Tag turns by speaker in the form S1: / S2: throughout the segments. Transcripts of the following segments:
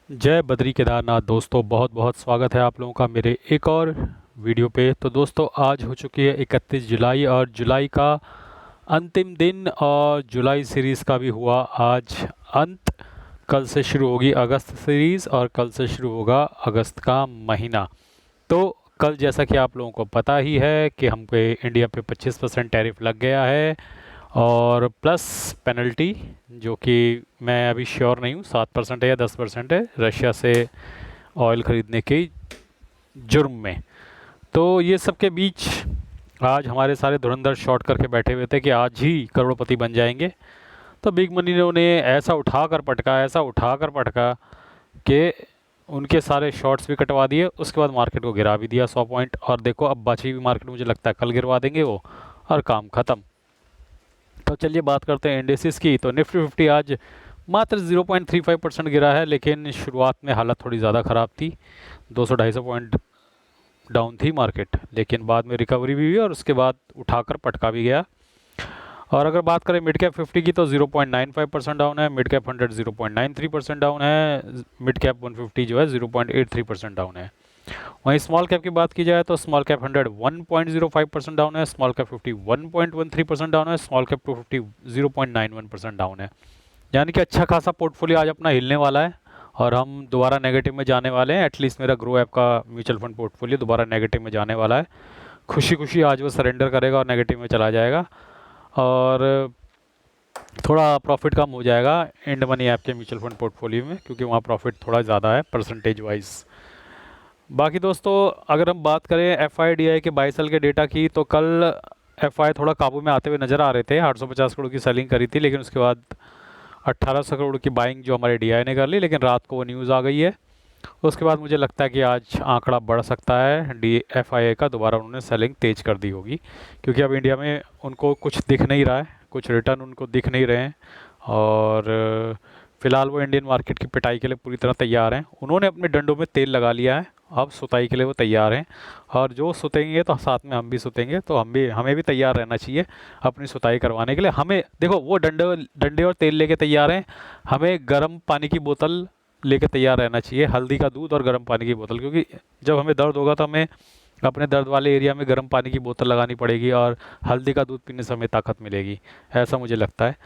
S1: जय बद्री केदारनाथ दोस्तों, बहुत बहुत स्वागत है आप लोगों का मेरे एक और वीडियो पे। तो दोस्तों आज हो चुकी है 31 जुलाई और जुलाई का अंतिम दिन और जुलाई सीरीज़ का भी हुआ आज अंत। कल से शुरू होगी अगस्त सीरीज़ और कल से शुरू होगा अगस्त का महीना। तो कल जैसा कि आप लोगों को पता ही है कि हम पे इंडिया पे 25% टैरिफ लग गया है और प्लस पेनल्टी, जो कि मैं अभी श्योर नहीं हूँ 7% है या 10% है, रशिया से ऑयल ख़रीदने के जुर्म में। तो ये सब के बीच आज हमारे सारे धुरंधर शॉर्ट करके बैठे हुए थे कि आज ही करोड़पति बन जाएंगे। तो बिग मनी ने उन्हें ऐसा उठा कर पटका कि उनके सारे शॉर्ट्स भी कटवा दिए, उसके बाद मार्केट को गिरा भी दिया 100 पॉइंट। और देखो अब बची हुई मार्केट मुझे लगता है कल गिरवा देंगे वो और काम ख़त्म। तो चलिए बात करते हैं इंडेसिस की। तो निफ्टी 50 आज मात्र 0.35% गिरा है, लेकिन शुरुआत में हालत थोड़ी ज़्यादा ख़राब थी। 200-250 पॉइंट डाउन थी मार्केट, लेकिन बाद में रिकवरी भी हुई और उसके बाद उठाकर पटका भी गया। और अगर बात करें मिड कैप 50 की तो 0.95% डाउन है, मिड कैप 100 0.93% डाउन है, मिड कैप 150 जो है 0.83% डाउन है। वहीं स्मॉल कैप की बात की जाए तो स्मॉल कैप 100 1.05% डाउन है, स्मॉल कैप 50 1.13% डाउन है, स्मॉल कैप 250 0.91% डाउन है। यानी कि अच्छा खासा पोर्टफोलियो आज अपना हिलने वाला है और हम दोबारा नेगेटिव में जाने वाले हैं। एटलीस्ट मेरा ग्रो ऐप का म्यूचुअल फंड पोर्टफोलियो दोबारा नेगेटिव में जाने वाला है। खुशी खुशी आज वो सरेंडर करेगा और नेगेटिव में चला जाएगा और थोड़ा प्रॉफिट कम हो जाएगा इंड मनी ऐप के म्यूचुअल फंड पोर्टफोलियो में, क्योंकि वहाँ प्रॉफिट थोड़ा ज़्यादा है परसेंटेज वाइज। बाकी दोस्तों अगर हम बात करें FIDI के 22 साल के डेटा की, तो कल FI थोड़ा काबू में आते हुए नज़र आ रहे थे। 850 करोड़ की सेलिंग करी थी, लेकिन उसके बाद 1800 करोड़ की बाइंग जो हमारे DI ने कर ली, लेकिन रात को वो न्यूज़ आ गई है। उसके बाद मुझे लगता है कि आज आंकड़ा बढ़ सकता है FII का, दोबारा उन्होंने सेलिंग तेज कर दी होगी, क्योंकि अब इंडिया में उनको कुछ दिख नहीं रहा है, कुछ रिटर्न उनको दिख नहीं रहे हैं और फिलहाल वो इंडियन मार्केट की पिटाई के लिए पूरी तरह तैयार हैं। उन्होंने अपने डंडों में तेल लगा लिया है, अब सुताई के लिए वो तैयार हैं। और जो सुतेंगे तो साथ में हम भी सुतेंगे, तो हमें भी तैयार रहना चाहिए अपनी सुताई करवाने के लिए। हमें देखो वो डंडे डंडे और तेल लेके तैयार हैं, हमें गर्म पानी की बोतल लेके तैयार रहना चाहिए, हल्दी का दूध और गर्म पानी की बोतल, क्योंकि जब हमें दर्द होगा तो हमें अपने दर्द वाले एरिया में गर्म पानी की बोतल लगानी पड़ेगी और हल्दी का दूध पीने से हमें ताकत मिलेगी, ऐसा मुझे लगता है।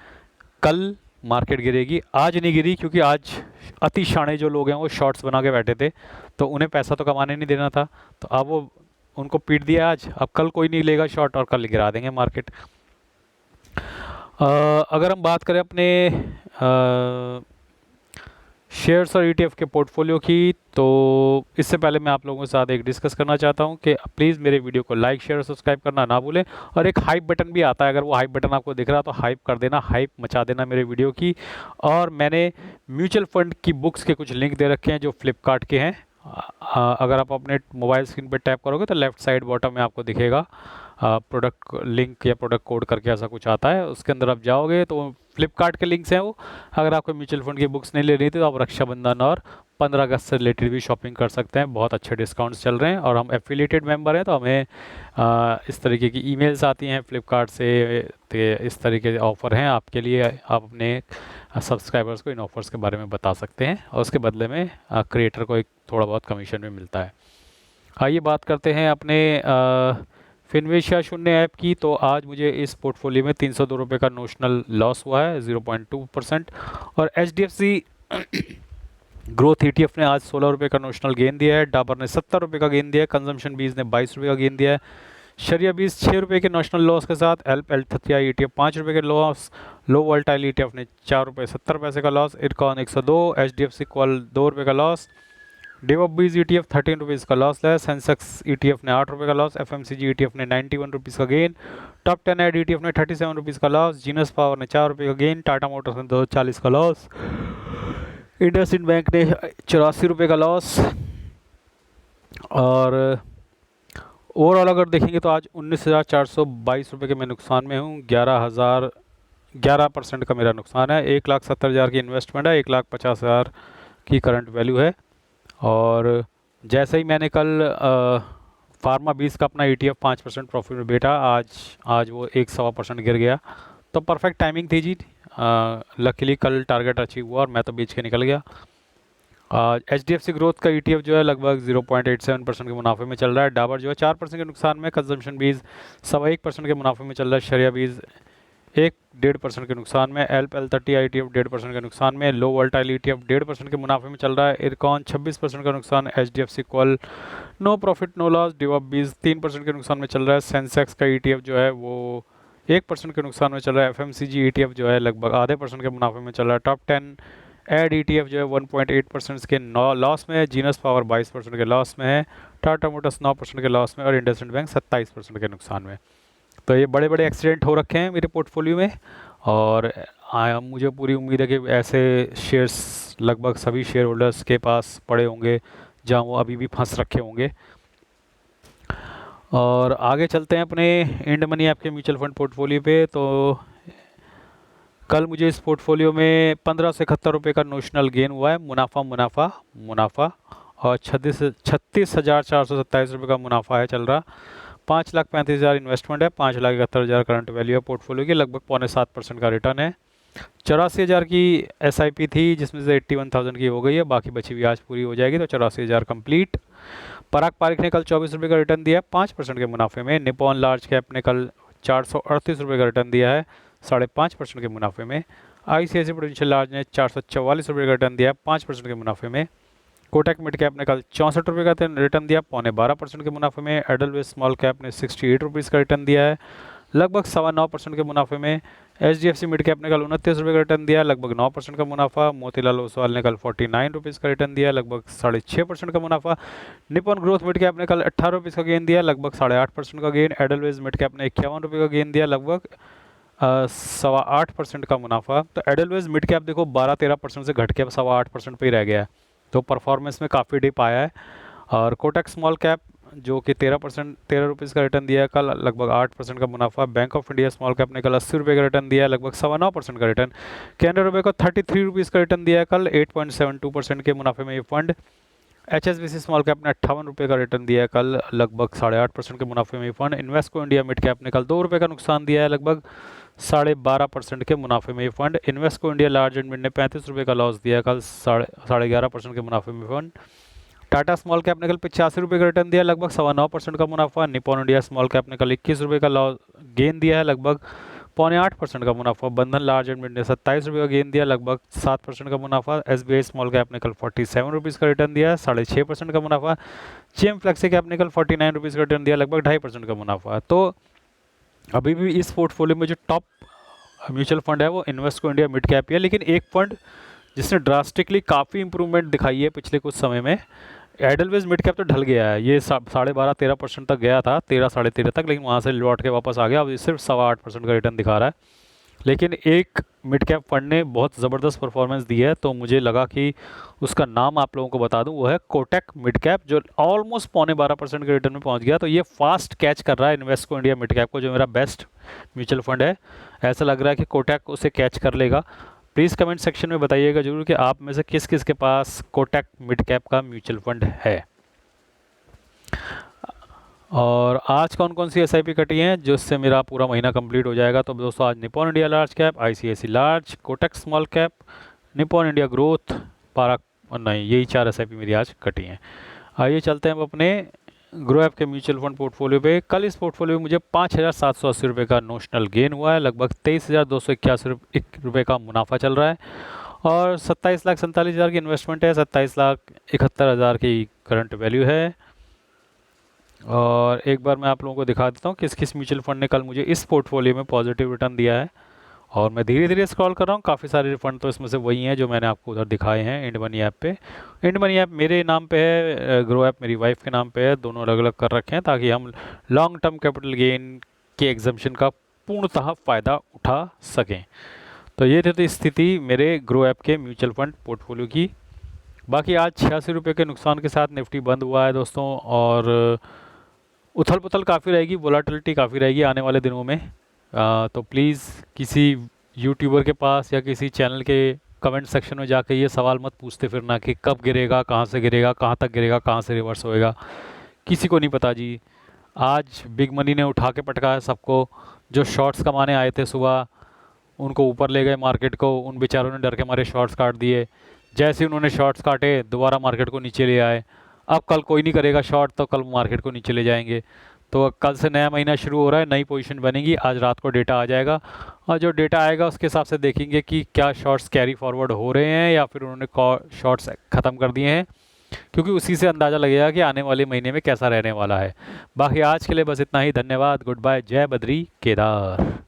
S1: कल मार्केट गिरेगी, आज नहीं गिरी क्योंकि आज अति शाणे जो लोग हैं वो शॉर्ट्स बना के बैठे थे, तो उन्हें पैसा तो कमाने नहीं देना था, तो अब वो उनको पीट दिया आज। अब कल कोई नहीं लेगा शॉर्ट और कल गिरा देंगे मार्केट। अगर हम बात करें अपने शेयर्स और ETF के पोर्टफोलियो की, तो इससे पहले मैं आप लोगों के साथ एक डिस्कस करना चाहता हूं कि प्लीज़ मेरे वीडियो को लाइक शेयर और सब्सक्राइब करना ना भूलें। और एक हाइप बटन भी आता है, अगर वो हाइप बटन आपको दिख रहा तो हाइप कर देना, हाइप मचा देना मेरे वीडियो की। और मैंने म्यूचुअल फंड की बुक्स के कुछ लिंक दे रखे हैं जो फ्लिपकार्ट के हैं। अगर आप अपने मोबाइल स्क्रीन पर टैप करोगे तो लेफ़्ट साइड बॉटम में आपको दिखेगा प्रोडक्ट लिंक या प्रोडक्ट कोड करके ऐसा कुछ आता है, उसके अंदर आप जाओगे तो फ्लिपकार्ट के लिंक्स हैं वो। अगर आपको म्यूचुअल फंड की बुक्स नहीं ले रही थी तो आप रक्षाबंधन और 15 अगस्त से रिलेटेड भी शॉपिंग कर सकते हैं, बहुत अच्छे डिस्काउंट्स चल रहे हैं। और हम एफिलिएटेड मेंबर हैं, तो हमें इस तरीके की ईमेल्स आती हैं फ्लिपकार्ट से, तो इस तरीके के ऑफ़र हैं आपके लिए। आप अपने सब्सक्राइबर्स को इन ऑफ़र्स के बारे में बता सकते हैं और उसके बदले में क्रिएटर को एक थोड़ा बहुत कमीशन भी मिलता है। आइए बात करते हैं अपने फिनविश या शून्य ऐप की। तो आज मुझे इस पोर्टफोलियो में 302 रुपये का नोशनल लॉस हुआ है, 0.2%। और HDFC ग्रोथ ETF ने आज 16 रुपये का नोशनल गेन दिया है, डाबर ने 70 रुपये का गेन दिया है, कंजम्पशन बीज ने 22 रुपये का गेन दिया है, शरिया बीज 6 रुपये के नोशनल लॉस के साथ, LTI ETF 5 रुपये के लॉस, लो वोल्टाइल ETF ने 4 रुपये 70 पैसे का लॉस, इरकॉन 102, HDFC कॉल 2 रुपये का लॉस, डेवॉबीज ETF 13 रुपीज़ का लॉस है, सेंसेक्स ETF ने 8 रुपये का लॉस, FMCG ETF ने 91 रुपीज़ का गेन, टॉप 10 ऐड ETF ने 37 रुपीज़ का लॉस, जीनस पावर ने 4 रुपये का गेन, टाटा मोटर्स ने 240 का लॉस, इंडसइंड बैंक ने 84 रुपये का लॉस। और ओवरऑल अगर देखेंगे तो आज 19,422 रुपये के मैं नुकसान में हूँ। 11% का मेरा नुकसान है। 1,70,000 की इन्वेस्टमेंट है, 1,50,000 की करंट वैल्यू है। और जैसे ही मैंने कल फार्मा 20 का अपना ETF 5% प्रॉफिट में बेटा, आज वो 1.25% गिर गया, तो परफेक्ट टाइमिंग थी जी। लकीली कल टारगेट अचीव हुआ और मैं तो बेच के निकल गया। HDFC ग्रोथ का ETF जो है लगभग 0.87% के मुनाफे में चल रहा है। डाबर जो है 4% के नुकसान में। कंजम्पशन बीज 1.25% के मुनाफे में चल रहा है। शरिया बीज 1.5% के नुकसान में। L30 ETF 1.5% के नुकसान में। लो वोल्टाइल ETF 1.5% के मुनाफे में चल रहा है। इरकॉन 26% का नुकसान। HDFC call no profit no loss. डिवॉप बीज 3% के नुकसान में चल रहा है। सेंसेक्स का ETF जो है वो 1% के नुकसान में चल रहा है। FMCG ETF जो है लगभग आधे % के मुनाफे में चल रहा है। टॉप 10 एड ETF जो है 1.8% के लॉस में है। जीनस पावर 22% के लॉस में है। टाटा मोटर्स 9% के लॉस में और इंडसइंड बैंक 27% के नुकसान में। तो ये बड़े बड़े एक्सीडेंट हो रखे हैं मेरे पोर्टफोलियो में और मुझे पूरी उम्मीद है कि ऐसे शेयर्स लगभग सभी शेयर होल्डर्स के पास पड़े होंगे जहां वो अभी भी फंस रखे होंगे। और आगे चलते हैं अपने इंड मनी ऐप के म्यूचुअल फंड पोर्टफोलियो पे। तो कल मुझे इस पोर्टफोलियो में 1571 का नोशनल गेन हुआ है। मुनाफा और 36,427 रुपये का मुनाफा है चल रहा। 5,35,000 इन्वेस्टमेंट है। 5,71,000 करंट वैल्यू है पोर्टफोलियो की। लगभग 0.7% का रिटर्न है। 84,000 की SIP थी जिसमें से 81,000 की हो गई है, बाकी बची हुई आज पूरी हो जाएगी तो 84,000 कंप्लीट। पराग पारिक ने कल 24 रुपये का रिटर्न दिया 5% के मुनाफे में। निपॉन लार्ज कैप ने कल 438 रुपये का रिटर्न दिया है 5.5% के मुनाफे में। ICICI प्रूडेंशियल लार्ज ने 444 रुपये का रिटर्न दिया 5% के मुनाफे में। कोटक मिड कैप ने कल 64 रुपये का रिटर्न दिया 12.25% के मुनाफे में। एडलवेज स्मॉल कैप ने 68 रुपीज़ का रिटर्न दिया है लगभग 9.25% के मुनाफे में। HDFC मिड कैप ने कल 29 रुपये का रिटर्न दिया लगभग 9% का मुनाफा। मोतीलाल ओसवाल ने कल 49 रुपीज़ का रिटर्न दिया लगभग 6.5% का मुनाफा। निपॉन ग्रोथ मिड कैप ने कल 18 रुपीज़ का गेन दिया लगभग 8.5% का गेन। एडलवेज मिड कैप ने 51 रुपये का गेन दिया लगभग 8.25% का मुनाफा। तो एडलवेज मिड कैप देखो 12-13% से घट के अब 8.25% पे ही रह गया है, तो परफॉर्मेंस में काफ़ी डिप आया है। और कोटक स्मॉल कैप जो कि 13 रुपीज़ का रिटर्न दिया है कल लगभग 8% का मुनाफा। Bank of India small cap ने कल 80 रुपये का रिटर्न दिया है लगभग 9.25% का रिटर्न। कैनरा रुपये को 33 रुपीज़ का रिटर्न दिया है कल 8.72% के मुनाफे में ये फंड। HSBC स्मॉल कैप ने 58 रुपये का रिटर्न दिया है कल लगभग 8.5% के मुनाफे में ये fund. Invesco India mid cap ने कल 2 रुपये का नुकसान दिया है लगभग 12.5% के मुनाफे में ये fund. Invesco India large and mid ने 35 रुपये का लॉस दिया कल 11.5% के मुनाफे में फंड। टाटा स्मॉल कैप ने कल 85 रुपये का रिटर्न दिया लगभग 9.25% का मुनाफा। निपॉन इंडिया स्मॉल कैप ने कल 21 रुपये का लॉस गेन दिया है लगभग 7.25% का मुनाफा। बंधन लार्ज एंड मिड ने 27 रुपये का गेन दिया लगभग 7% का मुनाफा। SBI स्मॉल कैप ने कल 47 रुपीज़ का रिटर्न दिया 6.5% का मुनाफा। GM फ्लेक्सी कैप ने कल 49 रुपीज़ का रिटर्न दिया लगभग 2.5% का मुनाफा। तो अभी भी इस पोर्टफोलियो में जो टॉप म्यूचुअल फंड है वो इन्वेस्टको इंडिया मिड कैप ही है, लेकिन एक फंड जिसने ड्रास्टिकली काफ़ी इंप्रूवमेंट दिखाई है पिछले कुछ समय में, एडलवेज मिड कैप तो ढल गया है। ये 12.5-13% तक गया था, 13-13.5 तक, लेकिन वहाँ से लौट के वापस आ गया। अब सिर्फ 8.25% का रिटर्न दिखा रहा है। लेकिन एक मिड कैप फंड ने बहुत ज़बरदस्त परफॉर्मेंस दी है, तो मुझे लगा कि उसका नाम आप लोगों को बता दूं। वो है कोटक मिड कैप, जो ऑलमोस्ट 12.5% के रिटर्न में पहुंच गया। तो ये फास्ट कैच कर रहा है इन्वेस्टको इंडिया मिड कैप को, जो मेरा बेस्ट म्यूचुअल फंड है। ऐसा लग रहा है कि कोटक उसे कैच कर लेगा। प्लीज़ कमेंट सेक्शन में बताइएगा जरूर कि आप में से किस किस के पास कोटक मिड कैप का म्यूचुअल फंड है। और आज कौन कौन सी SIP कटी हैं जिससे मेरा पूरा महीना कंप्लीट हो जाएगा। तो दोस्तों आज Nippon India large cap, ICICI large, Kotak small cap, Nippon India growth, पाराक, नहीं, यही 4 SIP मेरी आज कटी हैं। आइए चलते हैं अब अपने ग्रो ऐप के म्यूचुअल फंड पोर्टफोलियो पे। कल इस पोर्टफोलियो में मुझे 5,780 रुपये का नोशनल गेन हुआ है। लगभग 23,281 रुपये का मुनाफा चल रहा है और 27,47,000 की इन्वेस्टमेंट है। 27,71,000 की करंट वैल्यू है। और एक बार मैं आप लोगों को दिखा देता हूँ किस किस म्यूचुअल फंड ने कल मुझे इस पोर्टफोलियो में पॉजिटिव रिटर्न दिया है। और मैं धीरे धीरे स्क्रॉल कर रहा हूँ, काफ़ी सारे फंड तो इसमें से वही हैं जो मैंने आपको उधर दिखाए हैं इंड मनी ऐप पे। इंड मनी ऐप मेरे नाम पे है, ग्रो ऐप मेरी वाइफ के नाम पे है, दोनों अलग अलग कर रखे हैं ताकि हम लॉन्ग टर्म कैपिटल गेन के एग्जम्पशन का पूर्णतः फ़ायदा उठा सकें। तो ये थी स्थिति मेरे ग्रो ऐप के म्यूचुअल फंड पोर्टफोलियो की। बाकी आज 86 रुपये के नुकसान के साथ निफ्टी बंद हुआ है दोस्तों। और उथल पुथल काफ़ी रहेगी, वोलाटिलिटी काफ़ी रहेगी आने वाले दिनों में। तो प्लीज़ किसी यूट्यूबर के पास या किसी चैनल के कमेंट सेक्शन में जाके ये सवाल मत पूछते फिरना कि कब गिरेगा, कहाँ से गिरेगा, कहाँ तक गिरेगा, कहाँ से रिवर्स होएगा। किसी को नहीं पता जी। आज बिग मनी ने उठा के पटका है सबको। जो शॉर्ट्स कमाने आए थे सुबह, उनको ऊपर ले गए मार्केट को, उन बेचारों ने डर के मारे शॉर्ट्स काट दिए। जैसे उन्होंने शॉर्ट्स काटे दोबारा मार्केट को नीचे ले आए। अब कल कोई नहीं करेगा शॉर्ट, तो कल मार्केट को नीचे ले जाएंगे। तो कल से नया महीना शुरू हो रहा है, नई पोजीशन बनेगी। आज रात को डेटा आ जाएगा और जो डेटा आएगा उसके हिसाब से देखेंगे कि क्या शॉर्ट्स कैरी फॉरवर्ड हो रहे हैं या फिर उन्होंने शॉर्ट्स ख़त्म कर दिए हैं, क्योंकि उसी से अंदाज़ा लगेगा कि आने वाले महीने में कैसा रहने वाला है। बाकी आज के लिए बस इतना ही। धन्यवाद, गुड बाय, जय बद्री केदार।